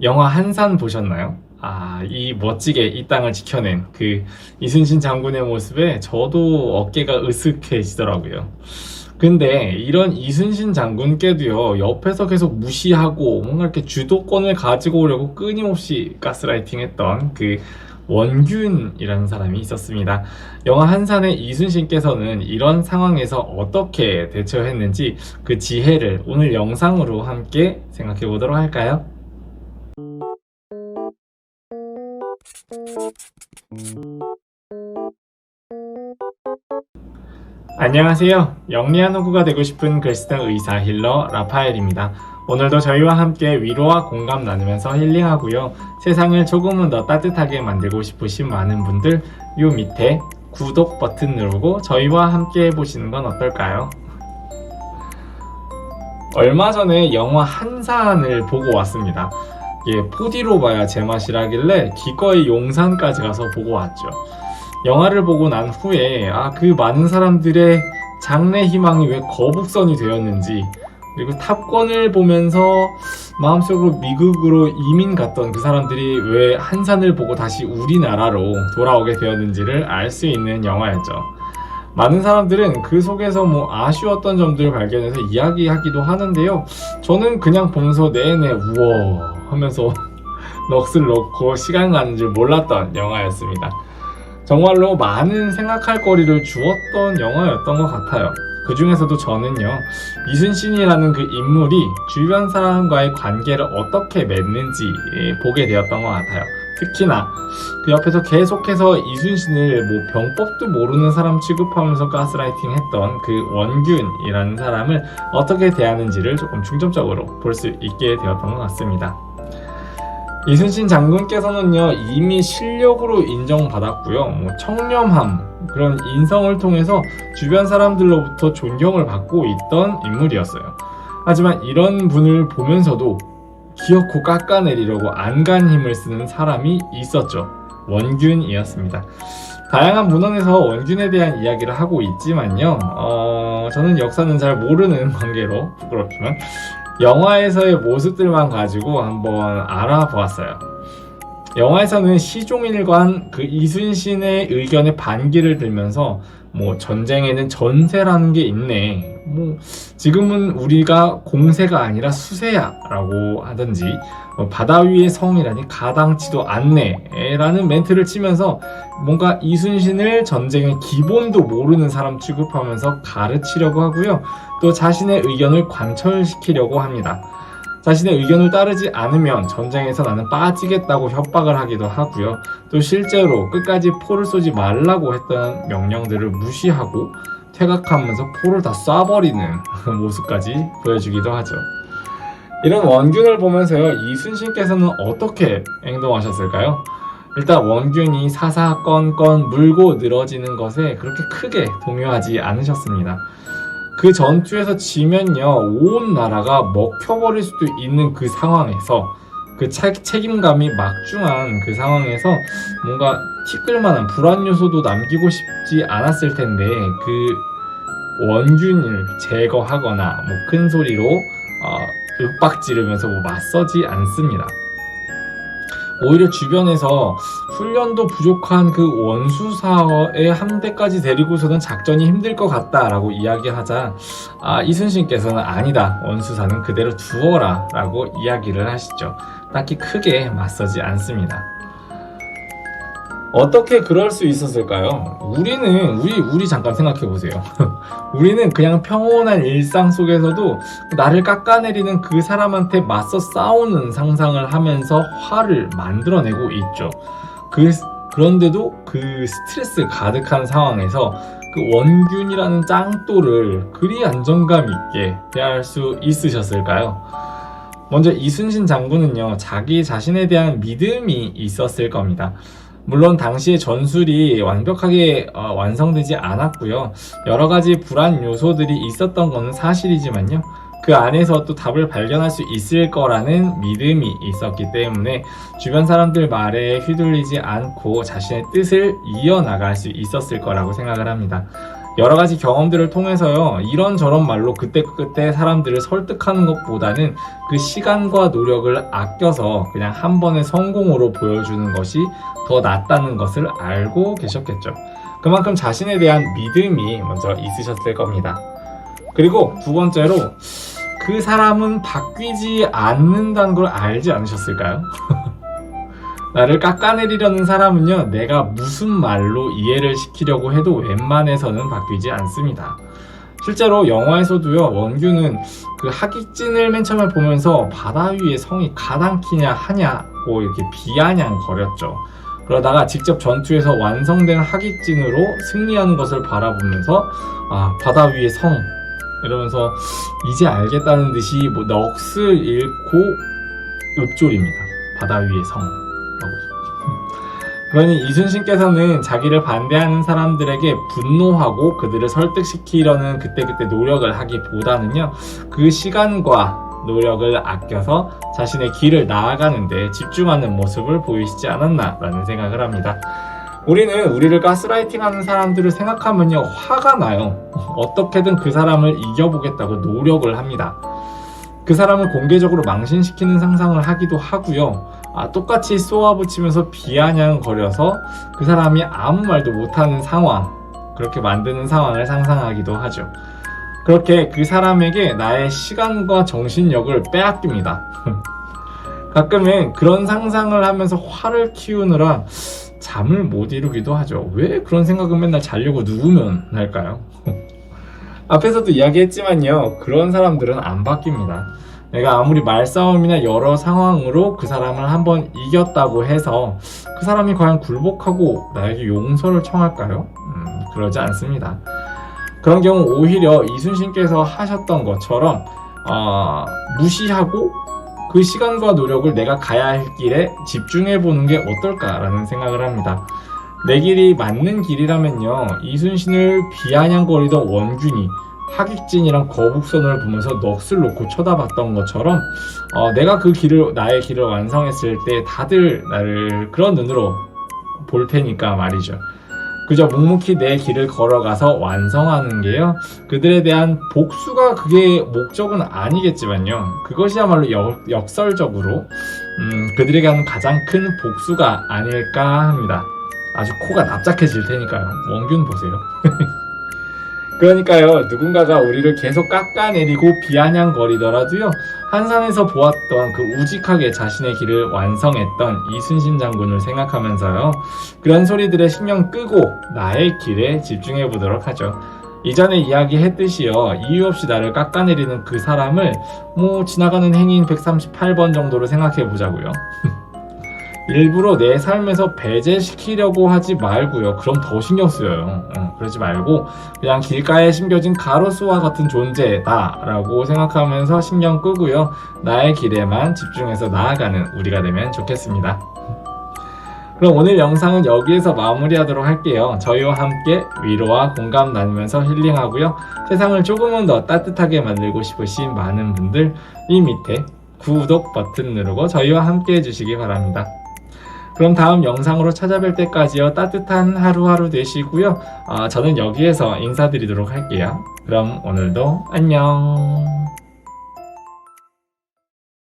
영화 한산 보셨나요? 이 멋지게 이 땅을 지켜낸 그 이순신 장군의 모습에 저도 어깨가 으쓱해지더라고요. 근데 이런 이순신 장군께도요, 옆에서 계속 무시하고 뭔가 이렇게 주도권을 가지고 오려고 끊임없이 가스라이팅 했던 그 원균이라는 사람이 있었습니다. 영화 한산의 이순신께서는 이런 상황에서 어떻게 대처했는지 그 지혜를 오늘 영상으로 함께 생각해 보도록 할까요? 안녕하세요. 영리한 호구가 되고 싶은 글쓰는 의사 힐러 라파엘입니다. 오늘도 저희와 함께 위로와 공감 나누면서 힐링하고요. 세상을 조금은 더 따뜻하게 만들고 싶으신 많은 분들 요 밑에 구독 버튼 누르고 저희와 함께 해보시는 건 어떨까요? 얼마 전에 영화 한산을 보고 왔습니다. 4D로 봐야 제맛이라길래 기꺼이 용산까지 가서 보고 왔죠. 영화를 보고 난 후에 그 많은 사람들의 장래 희망이 왜 거북선이 되었는지, 그리고 탑건을 보면서 마음속으로 미국으로 이민 갔던 그 사람들이 왜 한산을 보고 다시 우리나라로 돌아오게 되었는지를 알 수 있는 영화였죠. 많은 사람들은 그 속에서 아쉬웠던 점들을 발견해서 이야기하기도 하는데요. 저는 그냥 보면서 내내 우와 하면서 넋을 놓고 시간 가는 줄 몰랐던 영화였습니다. 정말로 많은 생각할 거리를 주었던 영화였던 것 같아요. 그 중에서도 저는요, 이순신이라는 그 인물이 주변 사람과의 관계를 어떻게 맺는지 보게 되었던 것 같아요. 특히나 그 옆에서 계속해서 이순신을 병법도 모르는 사람 취급하면서 가스라이팅 했던 그 원균이라는 사람을 어떻게 대하는지를 조금 중점적으로 볼 수 있게 되었던 것 같습니다. 이순신 장군께서는요, 이미 실력으로 인정받았고요, 청렴함, 그런 인성을 통해서 주변 사람들로부터 존경을 받고 있던 인물이었어요. 하지만 이런 분을 보면서도 기어코 깎아내리려고 안간 힘을 쓰는 사람이 있었죠. 원균이었습니다. 다양한 문헌에서 원균에 대한 이야기를 하고 있지만요, 저는 역사는 잘 모르는 관계로 부끄럽지만 영화에서의 모습들만 가지고 한번 알아보았어요. 영화에서는 시종일관 그 이순신의 의견에 반기를 들면서 전쟁에는 전세라는 게 있네, 지금은 우리가 공세가 아니라 수세야 라고 하든지, 바다 위의 성이라니 가당치도 않네 라는 멘트를 치면서 뭔가 이순신을 전쟁의 기본도 모르는 사람 취급하면서 가르치려고 하고요, 또 자신의 의견을 관철시키려고 합니다. 자신의 의견을 따르지 않으면 전쟁에서 나는 빠지겠다고 협박을 하기도 하고요, 또 실제로 끝까지 포를 쏘지 말라고 했던 명령들을 무시하고 퇴각하면서 포를 다 쏴버리는 모습까지 보여주기도 하죠. 이런 원균을 보면서요, 이순신께서는 어떻게 행동하셨을까요? 일단 원균이 사사건건 물고 늘어지는 것에 그렇게 크게 동요하지 않으셨습니다. 그 전투에서 지면요, 온 나라가 먹혀버릴 수도 있는 그 상황에서, 그 책임감이 막중한 그 상황에서 뭔가 티끌만한 불안 요소도 남기고 싶지 않았을 텐데, 그 원균을 제거하거나 큰 소리로 윽박 지르면서 맞서지 않습니다. 오히려 주변에서 훈련도 부족한 그 원수사의 함대까지 데리고서는 작전이 힘들 것 같다라고 이야기하자, 이순신께서는 아니다, 원수사는 그대로 두어라 라고 이야기를 하시죠. 딱히 크게 맞서지 않습니다. 어떻게 그럴 수 있었을까요? 우리 잠깐 생각해 보세요. 우리는 그냥 평온한 일상 속에서도 나를 깎아내리는 그 사람한테 맞서 싸우는 상상을 하면서 화를 만들어내고 있죠. 그런데도 그 스트레스 가득한 상황에서 그 원균이라는 짱또를 그리 안정감 있게 대할 수 있으셨을까요? 먼저 이순신 장군은요, 자기 자신에 대한 믿음이 있었을 겁니다. 물론 당시의 전술이 완벽하게 완성되지 않았고요, 여러 가지 불안 요소들이 있었던 것은 사실이지만요, 그 안에서 또 답을 발견할 수 있을 거라는 믿음이 있었기 때문에 주변 사람들 말에 휘둘리지 않고 자신의 뜻을 이어나갈 수 있었을 거라고 생각을 합니다. 여러 가지 경험들을 통해서요, 이런저런 말로 그때그때 사람들을 설득하는 것보다는 그 시간과 노력을 아껴서 그냥 한 번의 성공으로 보여주는 것이 더 낫다는 것을 알고 계셨겠죠. 그만큼 자신에 대한 믿음이 먼저 있으셨을 겁니다. 그리고 두 번째로, 그 사람은 바뀌지 않는다는 걸 알지 않으셨을까요? 나를 깎아내리려는 사람은요, 내가 무슨 말로 이해를 시키려고 해도 웬만해서는 바뀌지 않습니다. 실제로 영화에서도요, 원규는 그 하객진을 맨 처음에 보면서 바다 위에 성이 가당키냐 하냐고 이렇게 비아냥거렸죠. 그러다가 직접 전투에서 완성된 하객진으로 승리하는 것을 바라보면서 바다 위에 성 이러면서 이제 알겠다는 듯이 넋을 잃고 읊조립니다. 바다 위에 성. 그러니 이순신께서는 자기를 반대하는 사람들에게 분노하고 그들을 설득시키려는 그때그때 노력을 하기보다는요, 그 시간과 노력을 아껴서 자신의 길을 나아가는데 집중하는 모습을 보이시지 않았나라는 생각을 합니다. 우리는 우리를 가스라이팅하는 사람들을 생각하면요, 화가 나요. 어떻게든 그 사람을 이겨보겠다고 노력을 합니다. 그 사람을 공개적으로 망신시키는 상상을 하기도 하고요. 똑같이 쏘아붙이면서 비아냥거려서 그 사람이 아무 말도 못하는 상황, 그렇게 만드는 상황을 상상하기도 하죠. 그렇게 그 사람에게 나의 시간과 정신력을 빼앗깁니다. 가끔은 그런 상상을 하면서 화를 키우느라 잠을 못 이루기도 하죠. 왜 그런 생각은 맨날 자려고 누우면 할까요? 앞에서도 이야기했지만요, 그런 사람들은 안 바뀝니다. 내가 아무리 말싸움이나 여러 상황으로 그 사람을 한번 이겼다고 해서 그 사람이 과연 굴복하고 나에게 용서를 청할까요? 그러지 않습니다. 그런 경우 오히려 이순신께서 하셨던 것처럼 무시하고 그 시간과 노력을 내가 가야 할 길에 집중해보는 게 어떨까라는 생각을 합니다. 내 길이 맞는 길이라면요, 이순신을 비아냥거리던 원균이 하객진이랑 거북선을 보면서 넋을 놓고 쳐다봤던 것처럼 내가 나의 길을 완성했을 때 다들 나를 그런 눈으로 볼 테니까 말이죠. 그저 묵묵히 내 길을 걸어가서 완성하는 게요, 그들에 대한 복수가 그게 목적은 아니겠지만요, 그것이야말로 역설적으로 그들에게 하는 가장 큰 복수가 아닐까 합니다. 아주 코가 납작해질 테니까요. 원균 보세요. 그러니까요, 누군가가 우리를 계속 깎아내리고 비아냥거리더라도요, 한산에서 보았던 그 우직하게 자신의 길을 완성했던 이순신 장군을 생각하면서요, 그런 소리들에 신경 끄고 나의 길에 집중해 보도록 하죠. 이전에 이야기했듯이요, 이유 없이 나를 깎아내리는 그 사람을 지나가는 행인 138번 정도로 생각해 보자고요. 일부러 내 삶에서 배제시키려고 하지 말고요. 그럼 더 신경 쓰여요. 그러지 말고 그냥 길가에 심겨진 가로수와 같은 존재다 라고 생각하면서 신경 끄고요, 나의 길에만 집중해서 나아가는 우리가 되면 좋겠습니다. 그럼 오늘 영상은 여기에서 마무리하도록 할게요. 저희와 함께 위로와 공감 나누면서 힐링하고요, 세상을 조금은 더 따뜻하게 만들고 싶으신 많은 분들, 이 밑에 구독 버튼 누르고 저희와 함께 해주시기 바랍니다. 그럼 다음 영상으로 찾아뵐 때까지요, 따뜻한 하루하루 되시고요. 저는 여기에서 인사드리도록 할게요. 그럼 오늘도 안녕.